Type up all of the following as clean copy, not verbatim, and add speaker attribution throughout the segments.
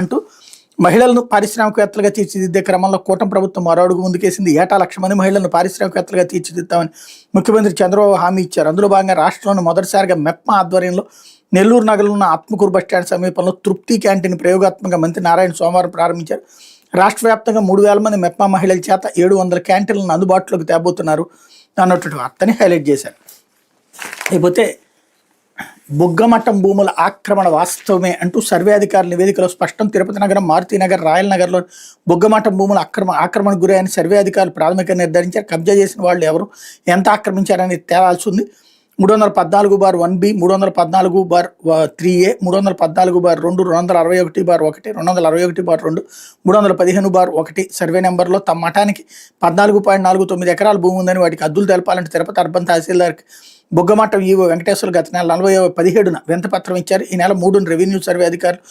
Speaker 1: అంటూ మహిళలను పారిశ్రామికవేత్తలుగా తీర్చిదిద్దే క్రమంలో కూటమి ప్రభుత్వం మరో అడుగు ముందుకేసింది. ఏటా 1,00,000 మంది మహిళలను పారిశ్రామికవేత్తలుగా తీర్చిదిద్దామని ముఖ్యమంత్రి చంద్రబాబు హామీ ఇచ్చారు. అందులో భాగంగా రాష్ట్రంలోని మొదటిసారిగా మెప్మా ఆధ్వర్యంలో నెల్లూరు నగరంలో ఉన్న ఆత్మకూరు బస్టాండ్ సమీపంలో తృప్తి క్యాంటీన్ ప్రయోగాత్మకంగా మంత్రి నారాయణ సోమవారం ప్రారంభించారు. రాష్ట్ర వ్యాప్తంగా 3,000 మంది మెప్మా మహిళల చేత 700 క్యాంటీన్లను అందుబాటులోకి తేబోతున్నారు అన్నటువంటి వార్తని హైలైట్ చేశారు. అయిపోతే బుగ్గమఠం భూముల ఆక్రమణ వాస్తవమే అంటూ సర్వే అధికారుల నివేదికలో స్పష్టం. తిరుపతి నగరం, మారుతినగర్, రాయల్ నగర్లో బుగ్గమఠం భూముల ఆక్రమణకు గురయ్యని సర్వే అధికారులు ప్రాథమికంగా నిర్ధారించారు. కబ్జా చేసిన వాళ్ళు ఎవరు, ఎంత ఆక్రమించారని తేలాల్సి ఉంది. 314/1B, 314/3A, 314/2, 261/1, 261/2, 315/1 సర్వే నెంబర్లో తమ మఠానికి 14.49 ఎకరాల భూమి ఉందని వాటికి హద్దులు తెలపాలంటే తిరుపతి అర్బన్ తహసీల్దార్కి బుగ్గమఠం ఈవో వెంకటేశ్వర గత నెల 17న వినతిపత్రం ఇచ్చారు. ఈ నెల 3న రెవెన్యూ సర్వే అధికారులు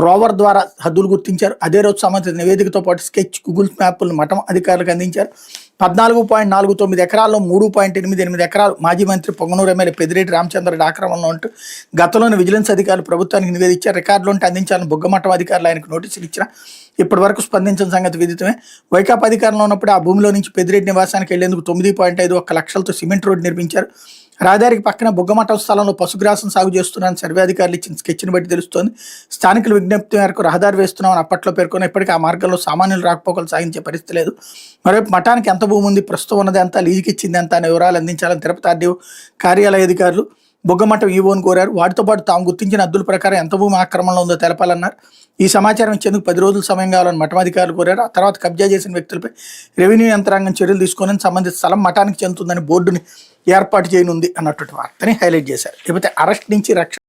Speaker 1: రోవర్ ద్వారా హద్దులు గుర్తించారు. అదే రోజు సంబంధిత నివేదికతో పాటు స్కెచ్, గూగుల్ మ్యాప్లను మఠం అధికారులకు అందించారు. 14.49 ఎకరాల్లో 3.88 ఎకరాలు మాజీ మంత్రి పొంగనూరు ఎమ్మెల్యే పెద్దిరెడ్డి రామచంద్రరెడ్డి ఆక్రమణలో ఉంటూ గతంలోని విజిలెన్స్ అధికారులు ప్రభుత్వానికి నివేదించారు. రికార్డులు ఉంటే అందించాలని బుగ్గమఠం అధికారులు ఆయనకు నోటీసులు ఇచ్చినా ఇప్పటి వరకు స్పందించిన సంగతి విదితమే. వైకాపా అధికారంలో ఉన్నప్పుడు ఆ భూమిలో నుంచి పెద్దిరెడ్డి నివాసానికి వెళ్లేందుకు 9.51 లక్షలతో సిమెంట్ రోడ్డు నిర్మించారు. రహదారికి పక్కన బుగ్గమఠం స్థలంలో పశుగ్రాసం సాగు చేస్తున్నారని సర్వే అధికారులు ఇచ్చిన స్కెచ్ని బట్టి తెలుస్తోంది. స్థానికుల విజ్ఞప్తి మేరకు రహదారి వేస్తున్నామని అప్పట్లో పేర్కొన్న ఇప్పటికీ ఆ మార్గంలో సామాన్యులు రాకపోకలు సాగించే పరిస్థితి లేదు. మరోవైపు మఠానికి ఎంత భూమి ఉంది, ప్రస్తుతం ఉన్నది ఎంత, లీజుకి ఇచ్చింది ఎంత అనే వివరాలు అందించాలని తిరుపతి ఆర్డీఓ కార్యాలయ అధికారులు బుగ్గమఠం ఈవోను కోరారు. వాటితో పాటు తాము గుర్తించిన హద్దుల ప్రకారం ఎంత భూమి ఆక్రమణలో ఉందో తెలపాలన్నారు. ఈ సమాచారం ఇచ్చేందుకు 10 రోజుల సమయం కావాలని మఠం అధికారులు కోరారు. ఆ తర్వాత కబ్జా చేసిన వ్యక్తులపై రెవెన్యూ యంత్రాంగం చర్యలు తీసుకొని సంబంధిత స్థలం మఠానికి చెందుతుందని బోర్డుని ఏర్పాటు చేయనుంది అన్నటువంటి వార్తని హైలైట్ చేశారు. లేకపోతే అరెస్ట్ నుంచి రక్షణ